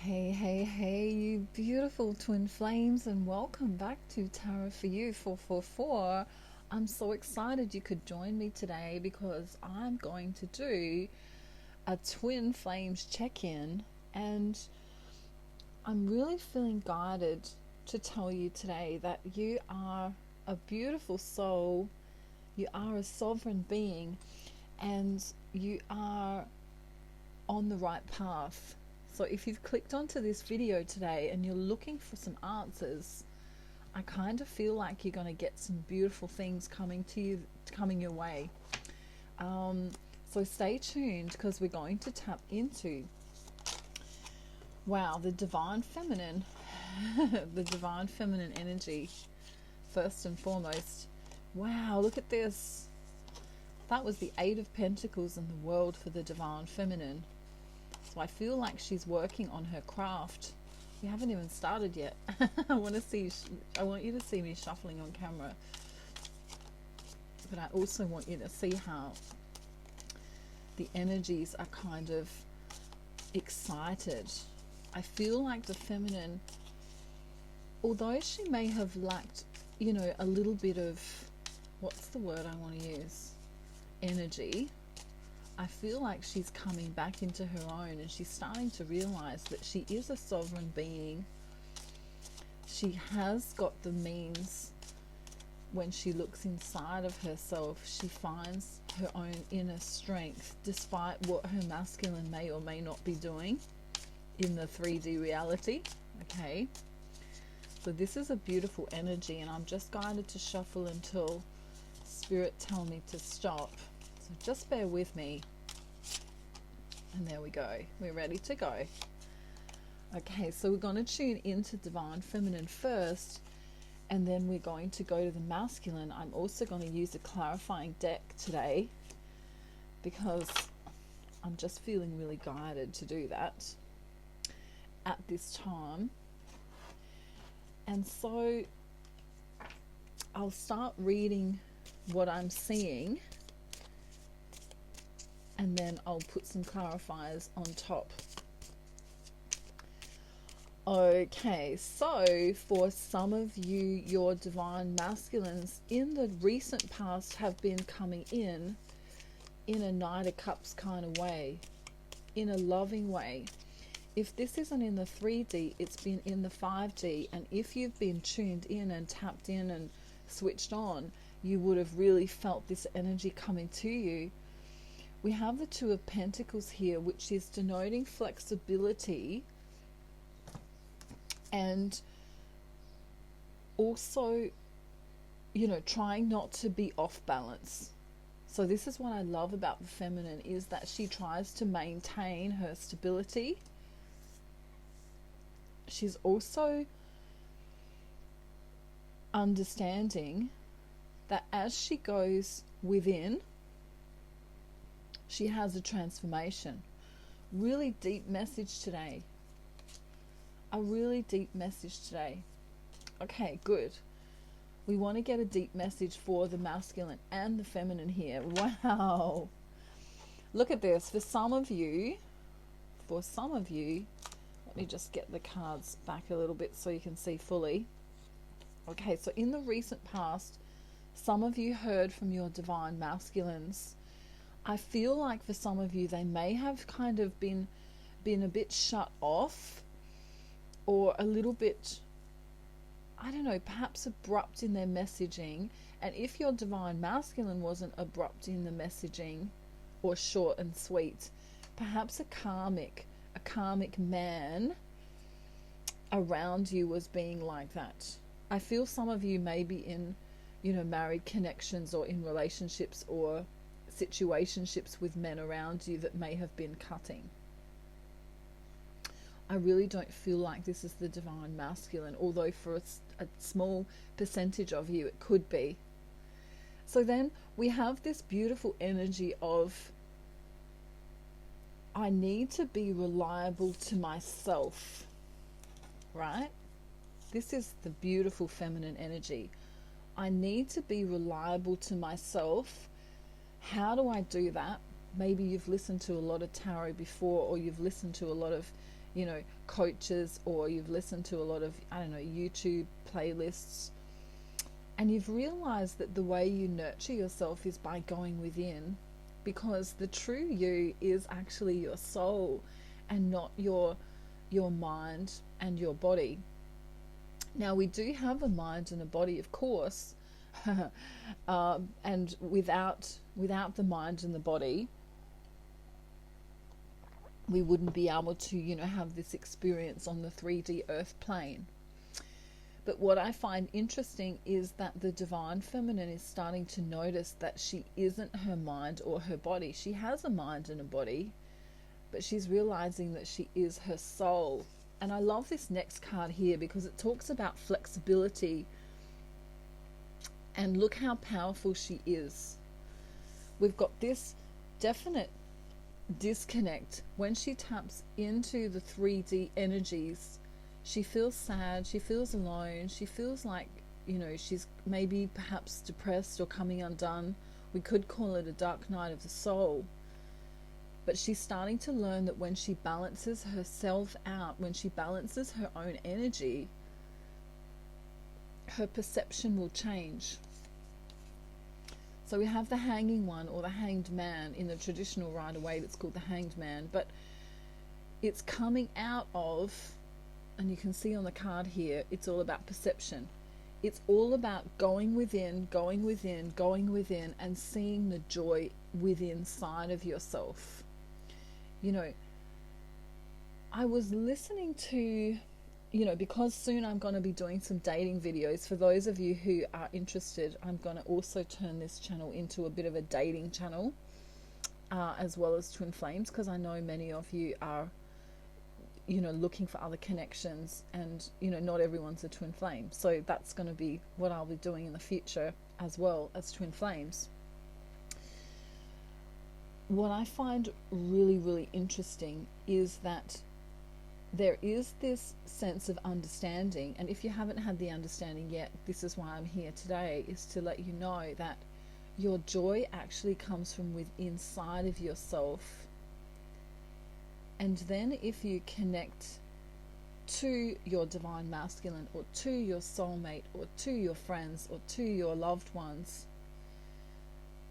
Hey, hey, hey, you beautiful twin flames, and welcome back to Tarot for You 444. I'm so excited you could join me today because I'm going to do a twin flames check in, and I'm really feeling guided to tell you today that you are a beautiful soul, you are a sovereign being, and you are on the right path. So if you've clicked onto this video today and you're looking for some answers, I kind of feel like you're going to get some beautiful things coming your way. So stay tuned because we're going to tap into, wow, the divine feminine, the divine feminine energy first and foremost. Wow, look at this. That was the Eight of Pentacles in the world for the divine feminine. So I feel like she's working on her craft. We haven't even started yet. I want you to see me shuffling on camera. But I also want you to see how the energies are kind of excited. I feel like the feminine, although she may have lacked, a little bit of, what's the word I want to use? Energy. I feel like she's coming back into her own and she's starting to realize that she is a sovereign being. She has got the means. When she looks inside of herself, she finds her own inner strength despite what her masculine may or may not be doing in the 3D reality. Okay, so this is a beautiful energy, and I'm just guided to shuffle until Spirit tell me to stop. So just bear with me. And there we go. We're ready to go. Okay, so we're going to tune into divine feminine first, and then we're going to go to the masculine. I'm also going to use a clarifying deck today because I'm just feeling really guided to do that at this time. And so I'll start reading what I'm seeing, and then I'll put some clarifiers on top. Okay, so for some of you, your divine masculines in the recent past have been coming in a Knight of Cups kind of way, in a loving way. If this isn't in the 3D, it's been in the 5D, and if you've been tuned in and tapped in and switched on, you would have really felt this energy coming to you. We have the Two of Pentacles here, which is denoting flexibility and also, trying not to be off balance. So this is what I love about the feminine, is that she tries to maintain her stability. She's also understanding that as she goes within, she has a transformation. Really deep message today. A really deep message today. Okay, good. We want to get a deep message for the masculine and the feminine here. Wow. Look at this. For some of you, let me just get the cards back a little bit so you can see fully. Okay, so in the recent past, some of you heard from your divine masculines. I feel like for some of you, they may have kind of been a bit shut off, or a little bit, I don't know, perhaps abrupt in their messaging. And if your divine masculine wasn't abrupt in the messaging or short and sweet, perhaps a karmic man around you was being like that. I feel some of you may be in, married connections or in relationships or situationships with men around you that may have been cutting. I really don't feel like this is the divine masculine, although for a small percentage of you it could be. So then we have this beautiful energy of, I need to be reliable to myself, right? This is the beautiful feminine energy. I need to be reliable to myself. How do I do that? Maybe you've listened to a lot of tarot before, or you've listened to a lot of coaches, or you've listened to a lot of, I don't know, YouTube playlists, and you've realized that the way you nurture yourself is by going within, because the true you is actually your soul and not your mind and your body. Now, we do have a mind and a body, of course, and without the mind and the body, we wouldn't be able to, have this experience on the 3D earth plane. But what I find interesting is that the divine feminine is starting to notice that she isn't her mind or her body. She has a mind and a body, but she's realizing that she is her soul. And I love this next card here because it talks about flexibility. And look how powerful she is. We've got this definite disconnect. When she taps into the 3D energies, she feels sad, she feels alone, she feels like, she's maybe perhaps depressed or coming undone. We could call it a dark night of the soul. But she's starting to learn that when she balances herself out, when she balances her own energy, her perception will change. So we have the hanging one, or the hanged man. In the traditional Rider-Waite, it's called the hanged man, but it's coming out of, and you can see on the card here, it's all about perception. It's all about going within, and seeing the joy within inside of yourself. I was listening to, because soon I'm going to be doing some dating videos. For those of you who are interested, I'm going to also turn this channel into a bit of a dating channel, as well as twin flames, because I know many of you are, looking for other connections, and, not everyone's a twin flame. So that's going to be what I'll be doing in the future, as well as twin flames. What I find really, really interesting is that there is this sense of understanding, and if you haven't had the understanding yet, this is why I'm here today, is to let you know that your joy actually comes from within inside of yourself. And then if you connect to your divine masculine, or to your soulmate, or to your friends, or to your loved ones,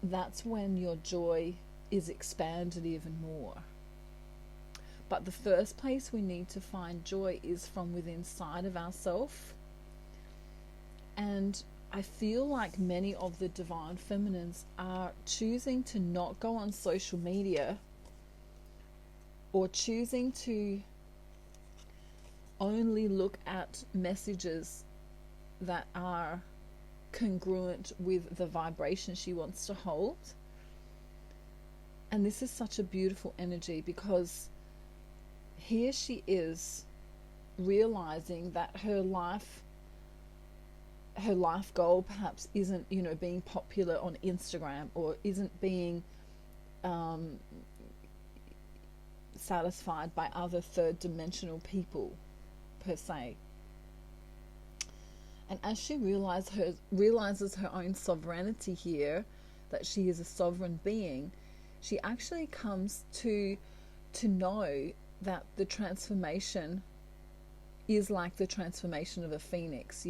that's when your joy is expanded even more. But the first place we need to find joy is from within inside of ourselves. And I feel like many of the divine feminines are choosing to not go on social media, or choosing to only look at messages that are congruent with the vibration she wants to hold. And this is such a beautiful energy, because here she is realizing that her life goal perhaps isn't, being popular on Instagram, or isn't being satisfied by other third dimensional people per se. And as she realizes her own sovereignty here, that she is a sovereign being, she actually comes to know that the transformation is like the transformation of a phoenix.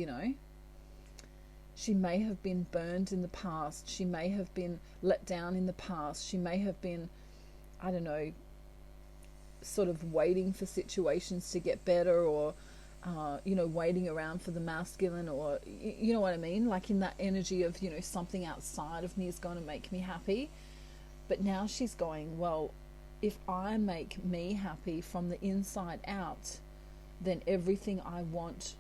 She may have been burned in the past, she may have been let down in the past, she may have been, I don't know, sort of waiting for situations to get better, or waiting around for the masculine, or you know what I mean, like in that energy of, something outside of me is going to make me happy. But now she's going, well, if I make me happy from the inside out, then everything I want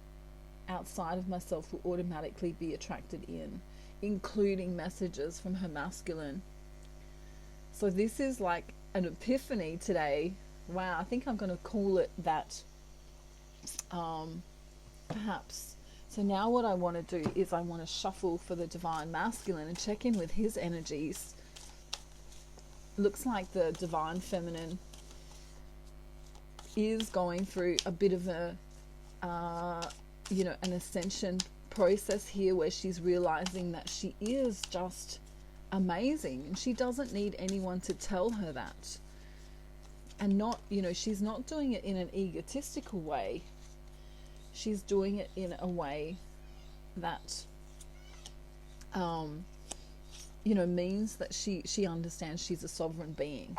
outside of myself will automatically be attracted in, including messages from her masculine. So this is like an epiphany today. Wow, I think I'm going to call it that, perhaps. So now what I want to do is I want to shuffle for the divine masculine and check in with his energies. Looks like the divine feminine is going through a bit of a an ascension process here, where she's realizing that she is just amazing, and she doesn't need anyone to tell her that. and not, she's not doing it in an egotistical way. She's doing it in a way that means that she understands she's a sovereign being.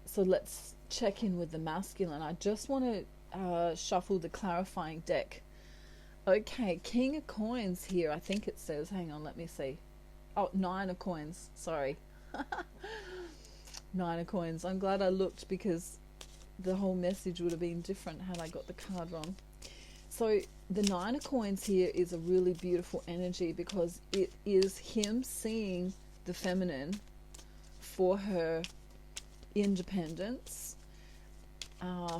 So let's check in with the masculine. I just want to shuffle the clarifying deck. Okay, King of Coins here, I think it says. Hang on, let me see. Oh, 9 of Coins, sorry. 9 of Coins. I'm glad I looked, because the whole message would have been different had I got the card wrong. So the 9 of Coins here is a really beautiful energy, because it is him seeing the feminine for her independence,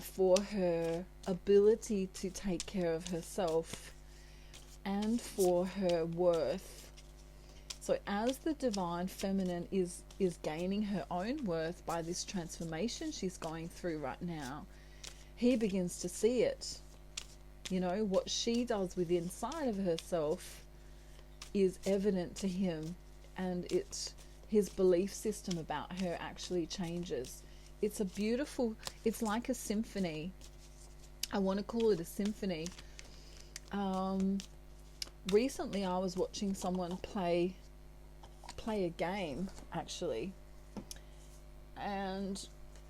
for her ability to take care of herself, and for her worth. So as the divine feminine is gaining her own worth by this transformation she's going through right now, he begins to see it. What she does with inside of herself is evident to him, and his belief system about her actually changes. It's like a symphony. I want to call it a symphony. Recently I was watching someone play a game, actually, and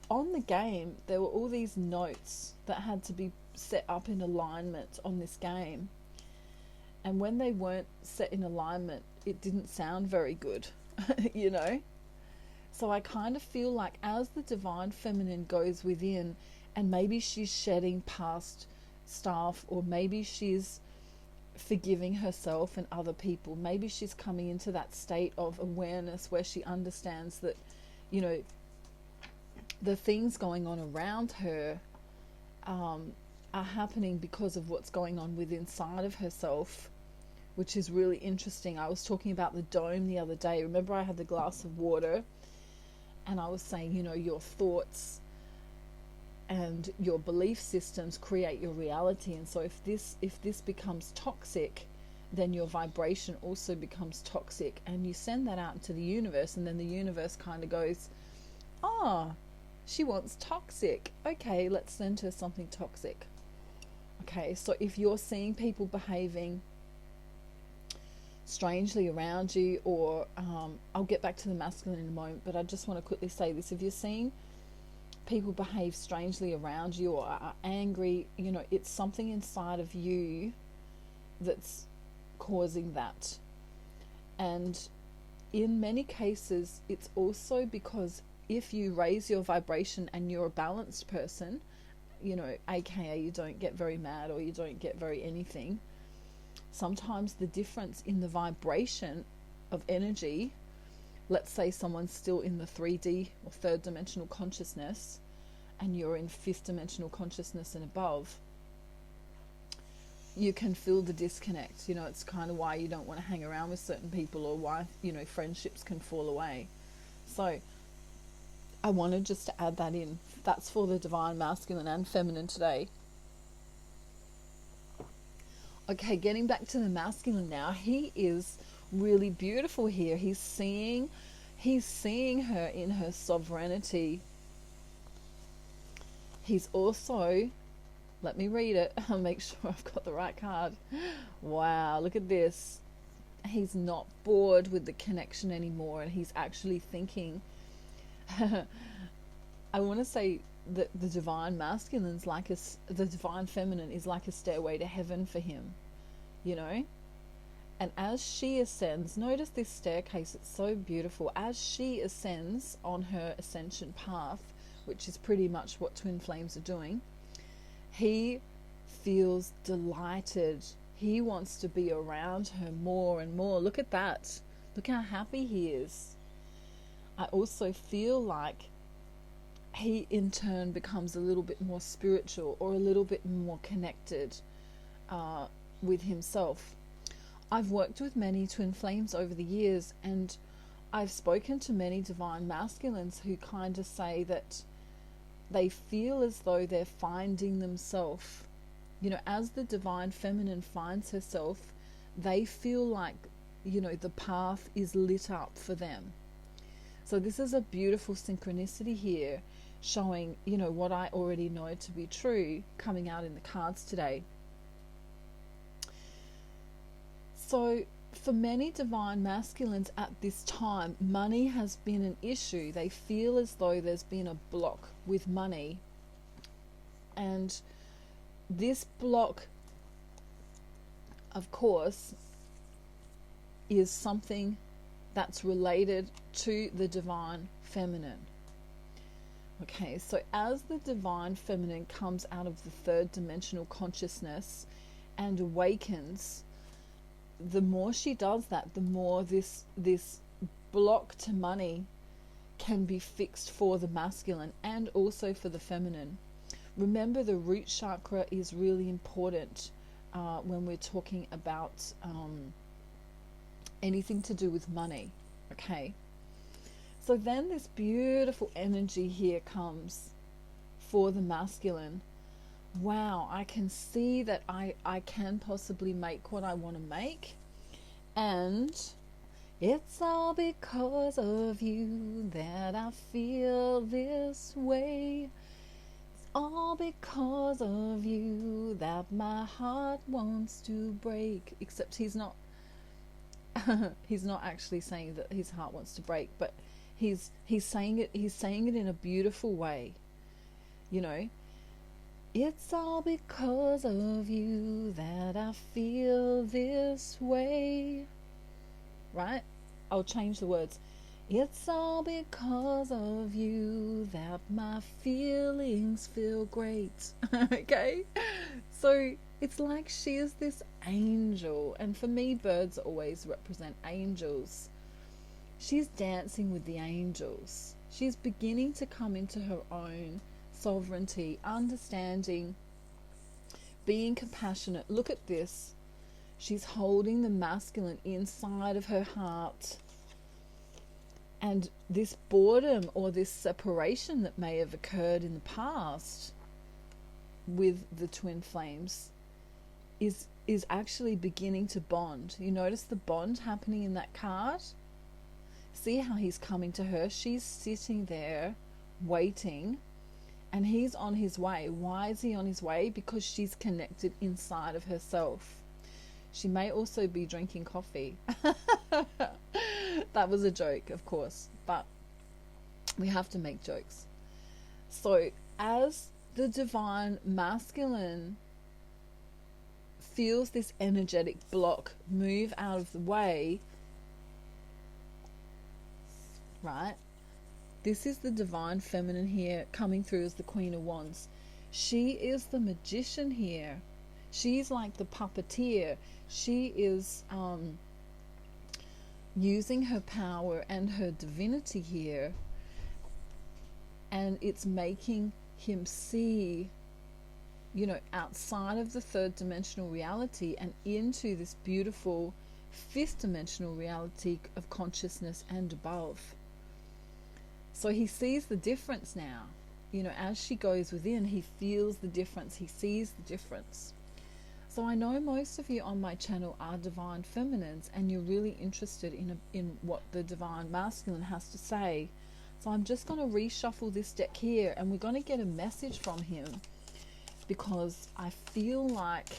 on the game there were all these notes that had to be set up in alignment on this game, and when they weren't set in alignment, it didn't sound very good. So I kind of feel like as the divine feminine goes within, and maybe she's shedding past stuff, or maybe she's forgiving herself and other people, maybe she's coming into that state of awareness where she understands that the things going on around her are happening because of what's going on within inside of herself, which is really interesting. I was talking about the dome the other day. Remember, I had the glass of water, and I was saying, your thoughts and your belief systems create your reality. And so if this becomes toxic, then your vibration also becomes toxic, and you send that out into the universe, and then the universe kind of goes, she wants toxic, okay, let's send her something toxic. Okay, so if you're seeing people behaving strangely around you, or I'll get back to the masculine in a moment, but I just want to quickly say this: if you're seeing people behave strangely around you or are angry, it's something inside of you that's causing that. And in many cases, it's also because if you raise your vibration and you're a balanced person, aka you don't get very mad, or you don't get very anything, sometimes the difference in the vibration of energy, let's say someone's still in the 3D or third dimensional consciousness, and you're in fifth dimensional consciousness and above, you can feel the disconnect. It's kind of why you don't want to hang around with certain people, or why, friendships can fall away. So I wanted just to add that in. That's for the divine masculine and feminine today. Okay, getting back to the masculine now. He is really beautiful here. He's seeing her in her sovereignty. He's also, let me read it, I'll make sure I've got the right card. Wow, look at this. He's not bored with the connection anymore, and he's actually thinking, I want to say that the divine masculine's like the divine feminine is like a stairway to heaven for him, And as she ascends, notice this staircase, it's so beautiful. As she ascends on her ascension path, which is pretty much what twin flames are doing, he feels delighted. He wants to be around her more and more. Look at that. Look how happy he is. I also feel like he in turn becomes a little bit more spiritual, or a little bit more connected with himself. I've worked with many twin flames over the years, and I've spoken to many divine masculines who kind of say that they feel as though they're finding themselves. As the divine feminine finds herself, they feel like, the path is lit up for them. So this is a beautiful synchronicity here, showing, you know, what I already know to be true coming out in the cards today. So for many divine masculines at this time, money has been an issue. They feel as though there's been a block with money. And this block, of course, is something that's related to the divine feminine. Okay, so as the divine feminine comes out of the third dimensional consciousness and awakens, the more she does that, the more this block to money can be fixed for the masculine and also for the feminine. Remember, the root chakra is really important when we're talking about anything to do with money. Okay, so then this beautiful energy here comes for the masculine. Wow, I can see that I can possibly make what I want to make, and it's all because of you that I feel this way. It's all because of you that my heart wants to break. Except he's not he's not actually saying that his heart wants to break, but he's saying it in a beautiful way, you know. It's all because of you that I feel this way. Right? I'll change the words. It's all because of you that my feelings feel great. Okay? So it's like she is this angel. And for me, birds always represent angels. She's dancing with the angels. She's beginning to come into her own sovereignty, understanding, being compassionate. Look at this. She's holding the masculine inside of her heart. And this boredom or this separation that may have occurred in the past with the twin flames is actually beginning to bond. You notice the bond happening in that card? See how he's coming to her? She's sitting there waiting. And he's on his way. Why is he on his way? Because she's connected inside of herself. She may also be drinking coffee. That was a joke, of course, but we have to make jokes. So as the divine masculine feels this energetic block move out of the way, right? This is the divine feminine here coming through as the Queen of Wands. She is the magician here. She's like the puppeteer. She is using her power and her divinity here. And it's making him see, you know, outside of the third dimensional reality and into this beautiful fifth dimensional reality of consciousness and above. So he sees the difference now. You know, as she goes within, he feels the difference. He sees the difference. So I know most of you on my channel are divine feminines and you're really interested in what the divine masculine has to say. So I'm just going to reshuffle this deck here and we're going to get a message from him, because I feel like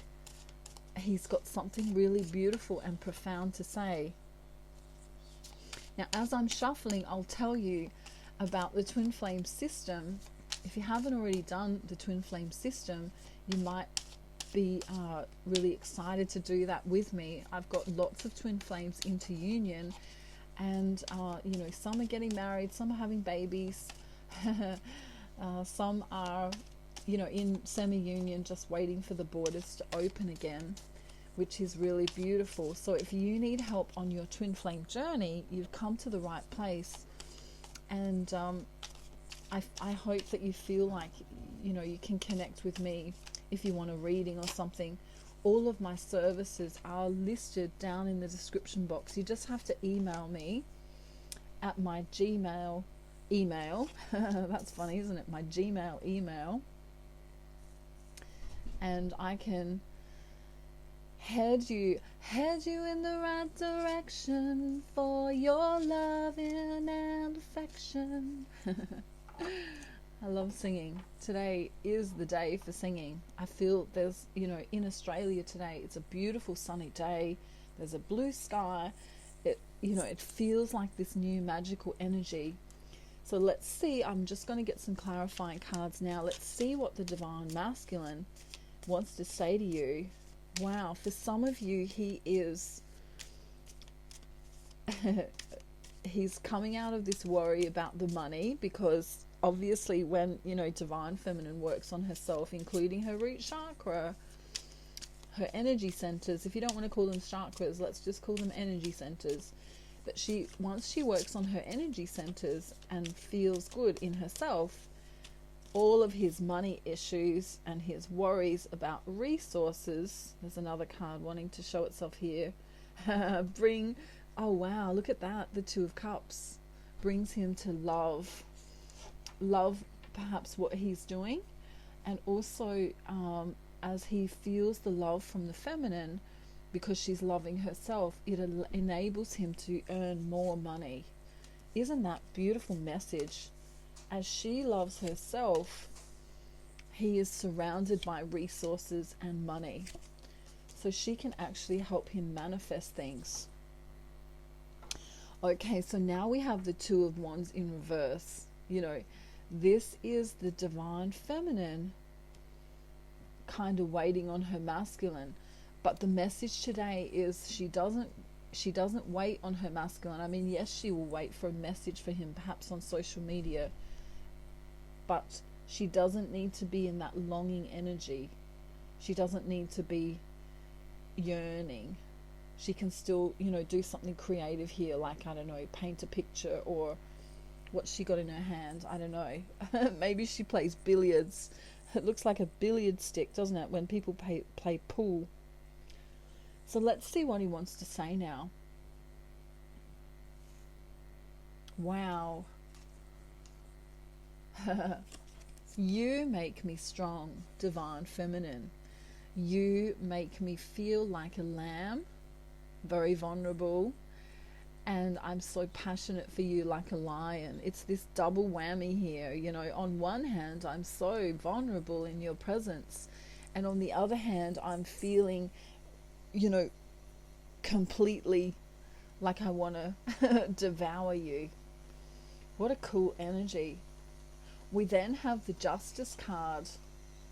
he's got something really beautiful and profound to say. Now, as I'm shuffling, I'll tell you about the twin flame system. If you haven't already done the twin flame system, you might be really excited to do that with me. I've got lots of twin flames into union, and you know, some are getting married, some are having babies, some are, you know, in semi-union, just waiting for the borders to open again, which is really beautiful. So if you need help on your twin flame journey, you've come to the right place. And I hope that you feel like, you know, you can connect with me if you want a reading or something. All of my services are listed down in the description box. You just have to email me at my Gmail email. That's funny, isn't it? My Gmail email. And I can head you in the right direction for your loving and affection. I love singing. Today is the day for singing. I feel there's, in Australia today, it's a beautiful sunny day. There's a blue sky. It feels like this new magical energy. So let's see. I'm just going to get some clarifying cards now. Let's see what the Divine Masculine wants to say to you. Wow, for some of you, he is he's coming out of this worry about the money, because obviously when, Divine Feminine works on herself, including her root chakra, her energy centers, if you don't want to call them chakras, let's just call them energy centers. But once she works on her energy centers and feels good in herself, all of his money issues and his worries about resources, there's another card wanting to show itself here, oh wow, look at that, the Two of Cups brings him to love perhaps what he's doing, and also as he feels the love from the feminine, because she's loving herself, it enables him to earn more money. Isn't that beautiful message? As she loves herself, he is surrounded by resources and money. So she can actually help him manifest things. Okay, so now we have the Two of Wands in reverse. This is the Divine Feminine kind of waiting on her masculine. But the message today is she doesn't wait on her masculine. I mean, yes, she will wait for a message for him, perhaps on social media. But she doesn't need to be in that longing energy. She doesn't need to be yearning. She can still, do something creative here, like, I don't know, paint a picture, or what's she got in her hand? I don't know. Maybe she plays billiards. It looks like a billiard stick, doesn't it, when people play pool? So let's see what he wants to say now. Wow. You make me strong, Divine Feminine. You make me feel like a lamb, very vulnerable, and I'm so passionate for you, like a lion. It's this double whammy here. On one hand, I'm so vulnerable in your presence, and on the other hand, I'm feeling, completely like I want to devour you. What a cool energy. We then have the Justice card.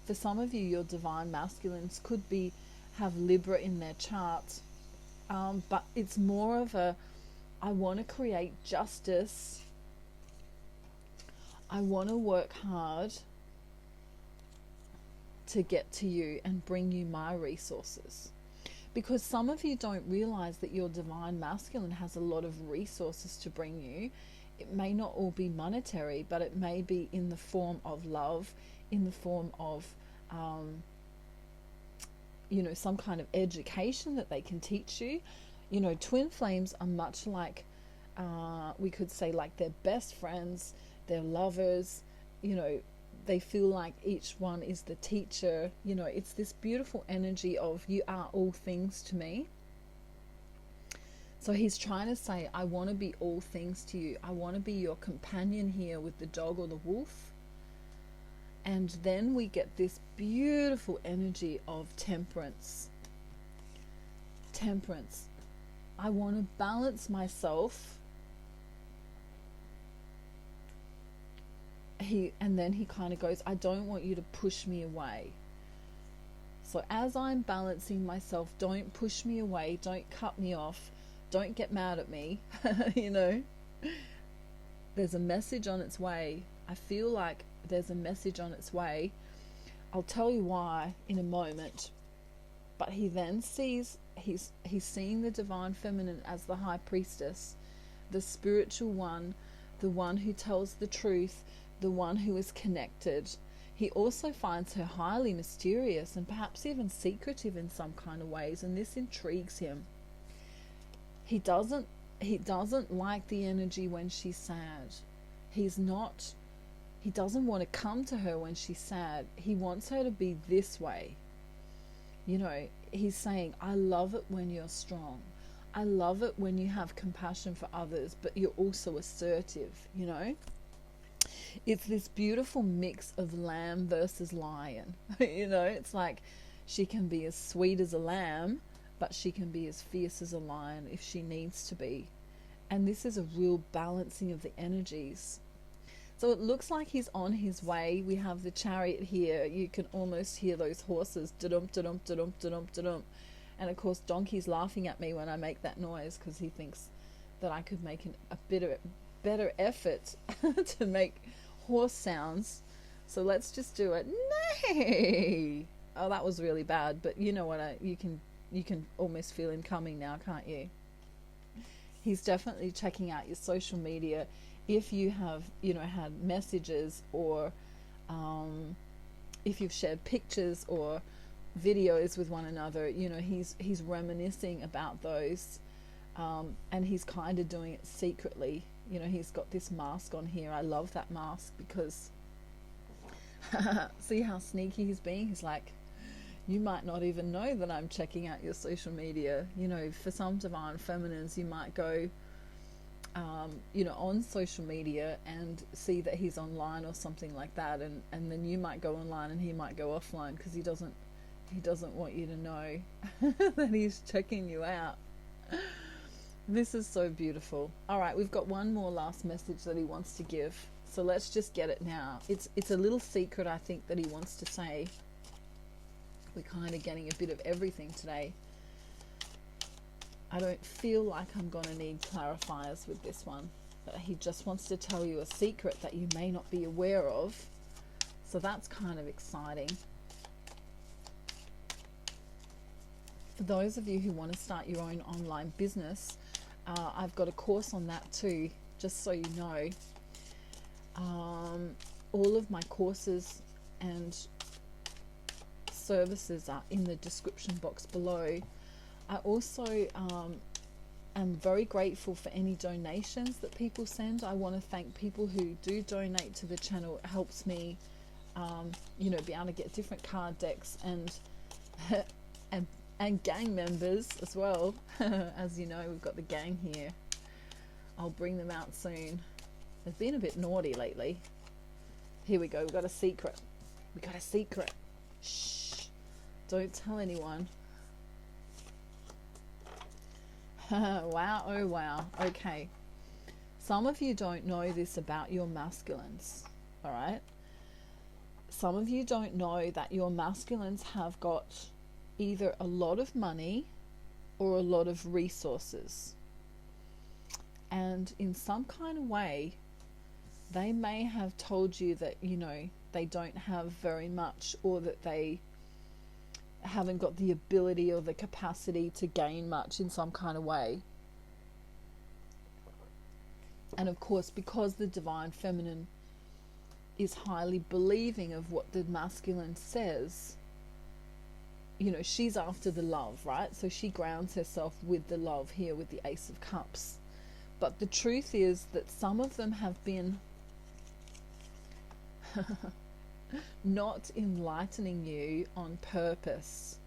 For some of you, your Divine Masculines could have Libra in their chart, but it's more of I want to create justice. I want to work hard to get to you and bring you my resources. Because some of you don't realize that your Divine Masculine has a lot of resources to bring you. It may not all be monetary, but it may be in the form of love, in the form of, some kind of education that they can teach you. Twin flames are much like, we could say, like they're best friends, they're lovers, they feel like each one is the teacher. It's this beautiful energy of you are all things to me. So he's trying to say, I want to be all things to you. I want to be your companion here with the dog or the wolf. And then we get this beautiful energy of temperance. Temperance. I want to balance myself. And then he kind of goes, I don't want you to push me away. So as I'm balancing myself, don't push me away, don't cut me off, don't get mad at me. There's a message on its way. I feel like there's a message on its way. I'll tell you why in a moment. But he then sees, he's seeing the Divine Feminine as the High Priestess, the spiritual one, the one who tells the truth, the one who is connected. He also finds her highly mysterious and perhaps even secretive in some kind of ways, and this intrigues him. He doesn't like the energy when she's sad. He doesn't want to come to her when she's sad. He wants her to be this way. You know, he's saying, I love it when you're strong. I love it when you have compassion for others, but you're also assertive, you know? It's this beautiful mix of lamb versus lion. You know, it's like she can be as sweet as a lamb, but she can be as fierce as a lion if she needs to be. And this is a real balancing of the energies. So it looks like he's on his way. We have the chariot here. You can almost hear those horses. Da-dum, da-dum, da-dum, da-dum, da-dum. And of course, Donkey's laughing at me when I make that noise because he thinks that I could make a better effort to make horse sounds. So let's just do it. Nay! Oh, that was really bad. But you know what? You can almost feel him coming now, can't you? He's definitely checking out your social media. If you have, you know, had messages or if you've shared pictures or videos with one another, you know, he's reminiscing about those, and he's kind of doing it secretly. You know, he's got this mask on here. I love that mask because see how sneaky he's being? He's like, you might not even know that I'm checking out your social media. You know, for some divine feminines, you might go you know, on social media and see that he's online or something like that, and then you might go online and he might go offline because he doesn't want you to know that he's checking you out. This is so beautiful. All right, we've got one more last message that he wants to give, so let's just get it now. It's a little secret, I think, that he wants to say. We're kind of getting a bit of everything today. I don't feel like I'm going to need clarifiers with this one, but he just wants to tell you a secret that you may not be aware of. So that's kind of exciting. For those of you who want to start your own online business, I've got a course on that too, just so you know. All of my courses and services are in the description box below. I also am very grateful for any donations that people send. I want to thank people who do donate to the channel. It helps me, you know, be able to get different card decks and and gang members as well. As you know, we've got the gang here. I'll bring them out soon. They've been a bit naughty lately. Here we go. We've got a secret. We got a secret. Shh! Don't tell anyone. Wow, oh wow. Okay. Some of you don't know this about your masculines, all right? Some of you don't know that your masculines have got either a lot of money or a lot of resources. And in some kind of way, they may have told you that, you know, they don't have very much, or that they haven't got the ability or the capacity to gain much in some kind of way. And of course, because the divine feminine is highly believing of what the masculine says, you know, she's after the love, right? So she grounds herself with the love here with the Ace of Cups. But the truth is that some of them have been not enlightening you on purpose,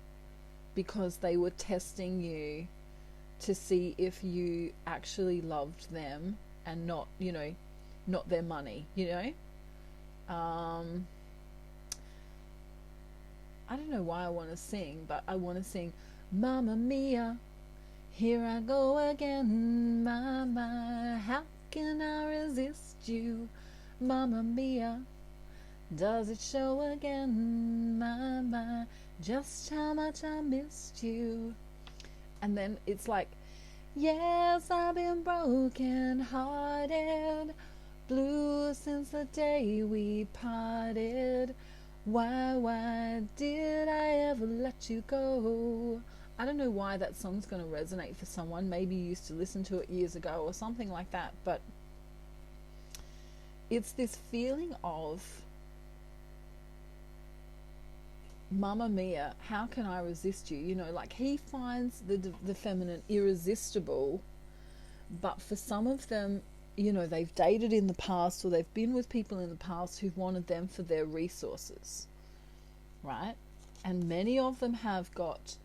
because they were testing you to see if you actually loved them and not, you know, not their money, you know. I don't know why I want to sing, but I want to sing Mamma Mia, here I go again, my, how can I resist you, Mamma Mia, does it show again, my, just how much I missed you. And then it's like, yes, I've been broken hearted, blue since the day we parted, why did I ever let you go? I don't know why that song's going to resonate for someone. Maybe you used to listen to it years ago or something like that, but it's this feeling of, Mamma Mia, how can I resist you? You know, like he finds the feminine irresistible, but for some of them, you know, they've dated in the past, or they've been with people in the past who've wanted them for their resources, right? And many of them have got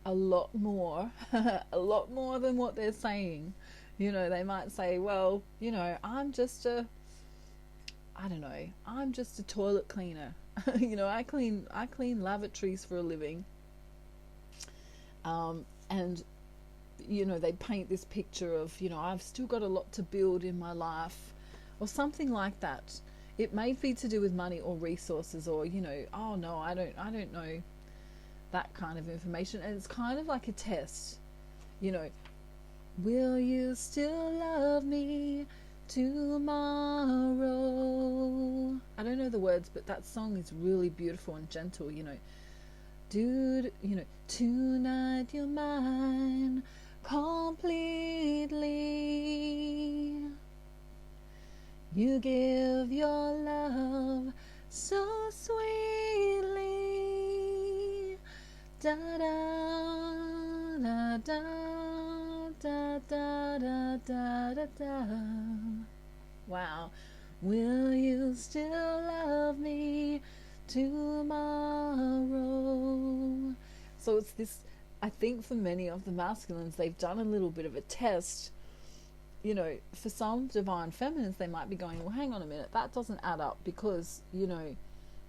a lot more, a lot more than what they're saying. You know, they might say, well, you know, I'm just a toilet cleaner. You know, I clean lavatories for a living. And, you know, they paint this picture of, you know, I've still got a lot to build in my life, or something like that. It may be to do with money or resources, or, you know, oh no, I don't know that kind of information. And it's kind of like a test, you know, will you still love me tomorrow? I don't know the words, but that song is really beautiful and gentle, you know. Dude, you know, tonight you're mine completely. You give your love so sweetly. Da da da da da da da da da da. Wow. Will you still love me tomorrow? So it's this, I think for many of the masculines, they've done a little bit of a test. You know, for some divine feminines, they might be going, well, hang on a minute, that doesn't add up, because, you know,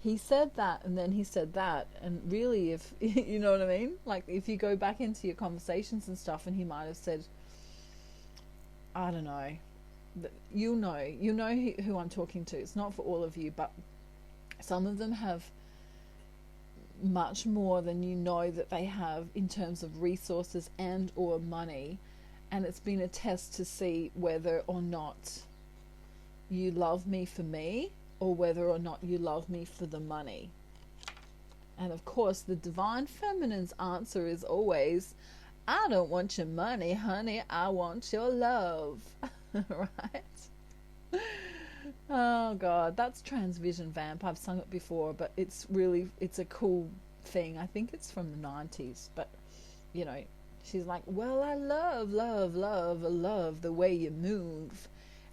he said that and then he said that. And really, if, you know what I mean? Like, if you go back into your conversations and stuff, and he might have said, I don't know, you'll know who I'm talking to. It's not for all of you, but some of them have much more than you know that they have in terms of resources and or money. And it's been a test to see whether or not you love me for me, or whether or not you love me for the money. And of course, the divine feminine's answer is always, I don't want your money, honey, I want your love. Right? Oh God, that's Transvision Vamp. I've sung it before, but it's a cool thing. I think it's from the 90s, but you know, she's like, well, I love the way you move,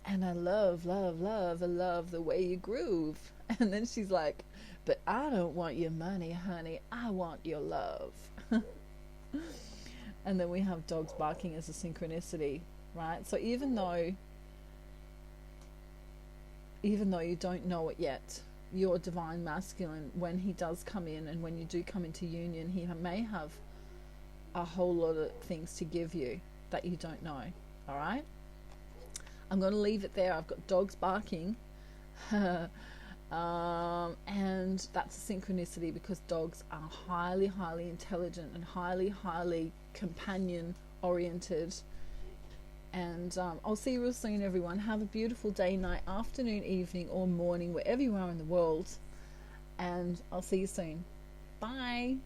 and I love the way you groove. And then she's like, but I don't want your money, honey, I want your love. And then we have dogs barking as a synchronicity, right? So even though you don't know it yet, your divine masculine, when he does come in, and when you do come into union, he may have a whole lot of things to give you that you don't know. All right, I'm going to leave it there. I've got dogs barking. And that's a synchronicity, because dogs are highly intelligent and highly companion oriented. And I'll see you real soon, everyone. Have a beautiful day, night, afternoon, evening, or morning, wherever you are in the world. And I'll see you soon. Bye.